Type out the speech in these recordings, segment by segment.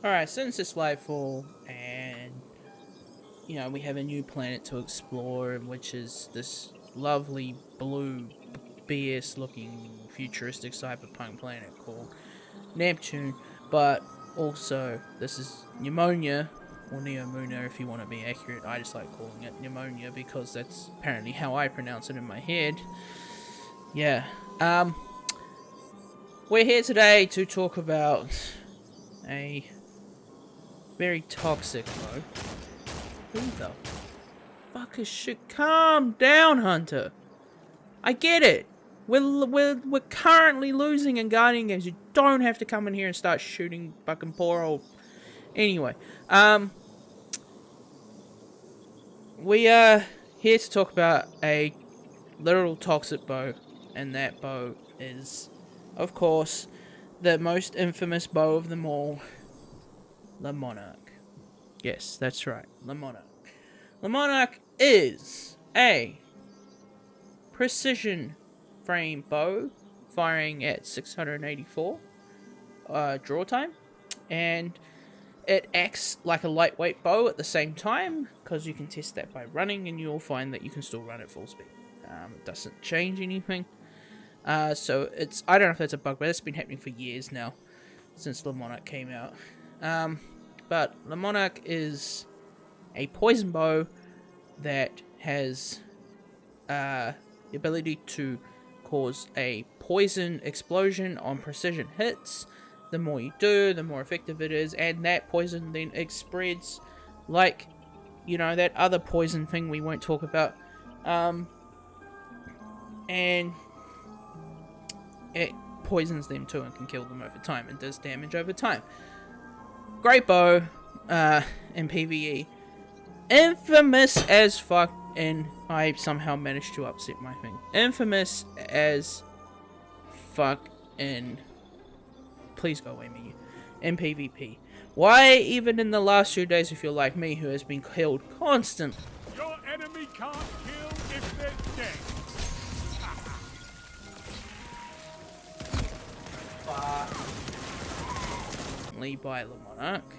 Alright, since it's Lightfall, and you know, we have a new planet to explore, which is this lovely blue BS looking futuristic cyberpunk planet called Neptune, but also this is Pneumonia, or Neomuna if you want to be accurate. I just like calling it Pneumonia because that's apparently how I pronounce it in my head. Yeah. We're here today to talk about a very toxic mode. Who the fuck is shit? Calm down, Hunter. I get it. We're currently losing in Guardian games. You don't have to come in here and start shooting fucking poor old. Anyway, we are here to talk about a literal toxic bow, and that bow is, of course, the most infamous bow of them all, LeMonarque. Yes, that's right, LeMonarque. LeMonarque is a precision frame bow firing at 684 draw time, and it acts like a lightweight bow at the same time, because you can test that by running, and you'll find that you can still run at full speed. It doesn't change anything. So it's, I don't know if that's a bug, but it's been happening for years now, since LeMonarque came out. But LeMonarque is a poison bow that has the ability to cause a poison explosion on precision hits. The more you do, the more effective it is, and that poison then spreads like, you know, that other poison thing we won't talk about. And it poisons them too and can kill them over time and does damage over time. Great bow in PvE. Infamous as fuck, and I somehow managed to upset my thing. Infamous as fuck in... Please go away, me. In PvP. Why even in the last few days, if you're like me, who has been killed constantly? Your enemy can't kill if they're dead. By LeMonarque,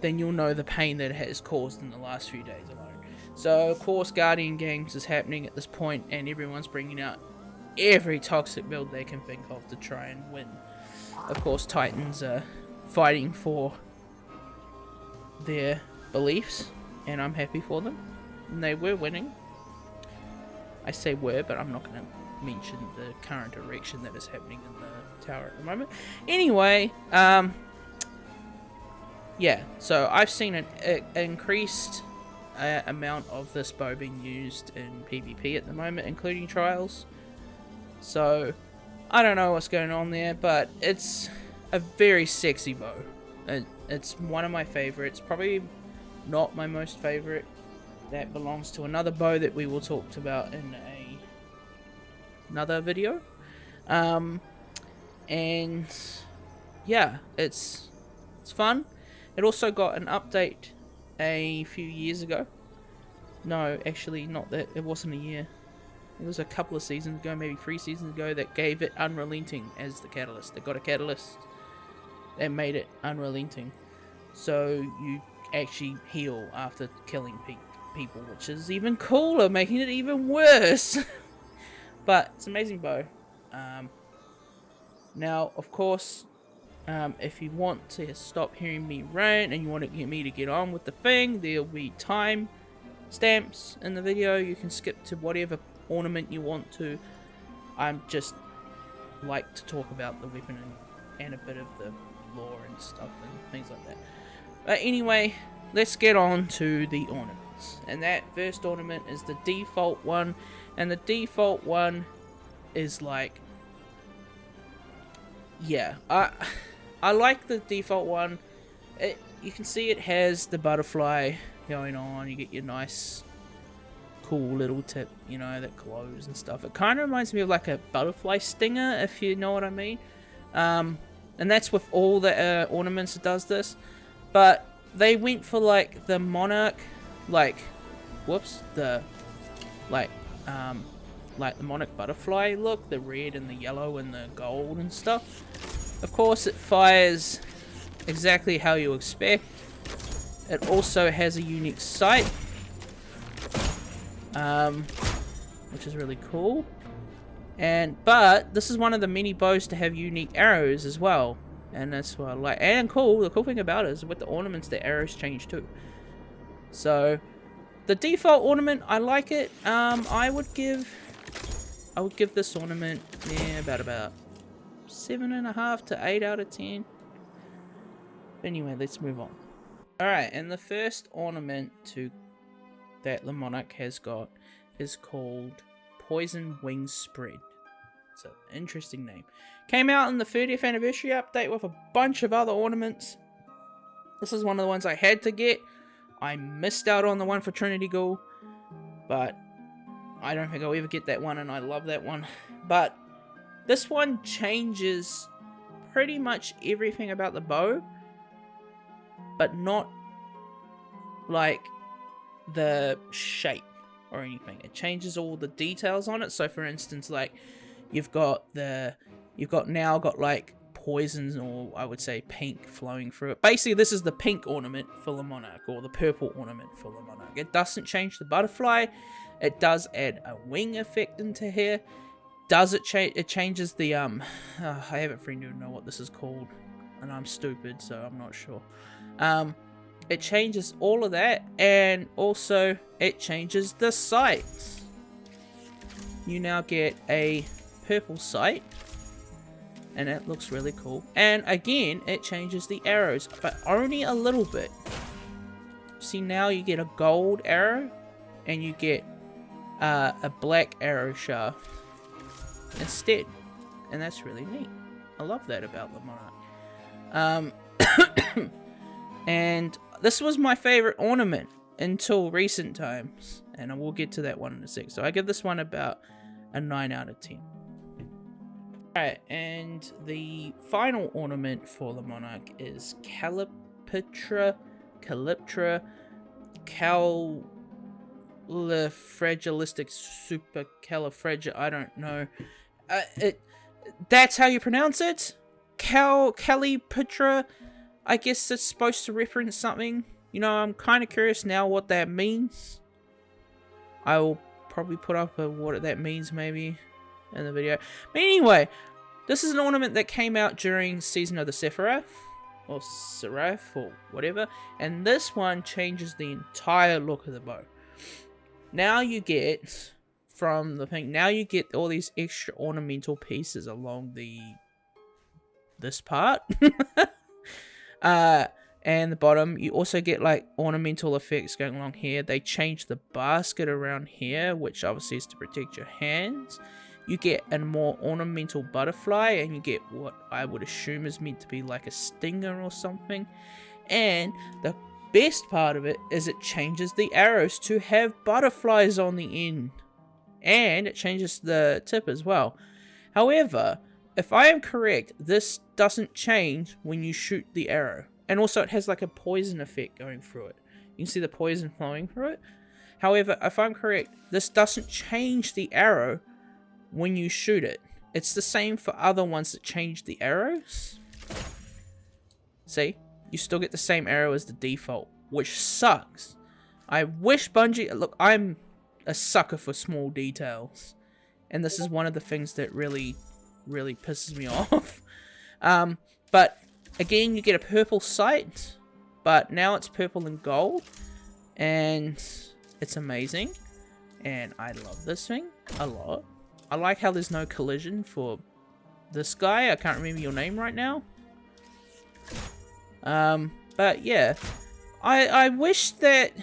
then you'll know the pain that it has caused in the last few days alone. So, of course, Guardian Games is happening at this point, and everyone's bringing out every toxic build they can think of to try and win. Of course, Titans are fighting for their beliefs, and I'm happy for them. And they were winning. I say were, but I'm not going to mention the current erection that is happening in the tower at the moment. Anyway, yeah, so I've seen an increased amount of this bow being used in PvP at the moment, including trials. So, I don't know what's going on there, but it's a very sexy bow. It's one of my favorites, probably not my most favorite. That belongs to another bow that we will talk about in another video. And yeah, it's fun. It also got an update a few years ago. No, actually not that, it wasn't a year. It was a couple of seasons ago, maybe 3 seasons ago, that gave it Unrelenting as the catalyst. They got a catalyst that made it Unrelenting. So you actually heal after killing people, which is even cooler, making it even worse. But it's an amazing bow. Now, of course, if you want to stop hearing me rant and you want to get me to get on with the thing, there'll be time stamps in the video. You can skip to whatever ornament you want to. I'm just like to talk about the weapon and a bit of the lore and stuff and things like that. But anyway, let's get on to the ornaments. And that first ornament is the default one, and the default one is like, yeah, I like the default one. You can see it has the butterfly going on. You get your nice, cool little tip, you know, that glows and stuff. It kind of reminds me of like a butterfly stinger, if you know what I mean. And that's with all the ornaments that does this. But they went for like the Monarque, like, the Monarque butterfly look, the red and the yellow and the gold and stuff. Of course, it fires exactly how you expect. It also has a unique sight, which is really cool. But this is one of the many bows to have unique arrows as well, and that's what I like. And cool, the cool thing about it is with the ornaments, the arrows change too. So the default ornament, I like it. I would give this ornament, yeah, about 7.5 to 8 out of 10. Anyway, let's move on. Alright, and the first ornament that LeMonarque has got is called Poison Wing Spread. It's an interesting name. Came out in the 30th anniversary update with a bunch of other ornaments. This is one of the ones I had to get. I missed out on the one for Trinity Ghoul, but I don't think I'll ever get that one, and I love that one. But this one changes pretty much everything about the bow, but not like the shape or anything. It changes all the details on it. So for instance, like you've got now like poisons, or I would say pink, flowing through it. Basically, this is the pink ornament for LeMonarque, or the purple ornament for LeMonarque. It doesn't change the butterfly. It does add a wing effect into here. Does it change? It changes the I haven't freaking know what this is called, and I'm stupid, so I'm not sure. It changes all of that, and also it changes the sights. You now get a purple sight, and it looks really cool. And again, it changes the arrows, but only a little bit. See, now you get a gold arrow, and you get a black arrow shaft instead, and that's really neat. I love that about LeMonarque. And this was my favorite ornament until recent times, and I will get to that one in a sec. So I give this one about a 9 out of 10. Alright, and the final ornament for LeMonarque is Calyptra Califragilistic Supercalifragil. I don't know. That's how you pronounce it? Calyptra. I guess it's supposed to reference something. You know, I'm kind of curious now what that means. I will probably put up what that means maybe in the video. But anyway, this is an ornament that came out during Season of the Sephiroth, or Seraph, or whatever. And this one changes the entire look of the bow. Now you get, from the thing, now you get all these extra ornamental pieces along this part. And the bottom, you also get like ornamental effects going along here. They change the basket around here, which obviously is to protect your hands. You get a more ornamental butterfly, and you get what I would assume is meant to be like a stinger or something. And the best part of it is it changes the arrows to have butterflies on the end, and it changes the tip as well. However, if I am correct, this doesn't change when you shoot the arrow. And also it has like a poison effect going through it. You can see the poison flowing through it. However, if I'm correct, this doesn't change the arrow when you shoot it. It's the same for other ones that change the arrows. See? You still get the same arrow as the default, which sucks. I wish Bungie... Look, I'm a sucker for small details. And this is one of the things that really pisses me off. But again, you get a purple sight, but now it's purple and gold, and it's amazing, and I love this thing a lot. I like how there's no collision for this guy. I can't remember your name right now. But yeah, I wish that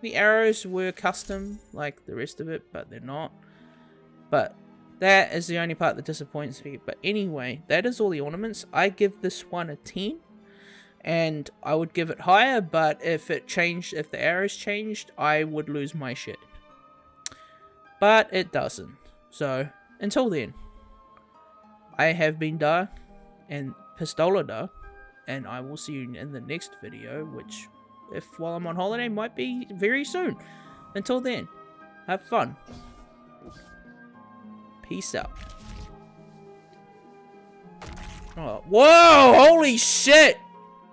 the arrows were custom like the rest of it, but they're not. But that is the only part that disappoints me. But anyway, that is all the ornaments. I give this one a 10. And I would give it higher, but if the arrows changed, I would lose my shit. But it doesn't. So, until then, I have been Dark and Pistola Dark, and I will see you in the next video, which, while I'm on holiday, might be very soon. Until then, have fun. Peace out. Oh, whoa! Holy shit!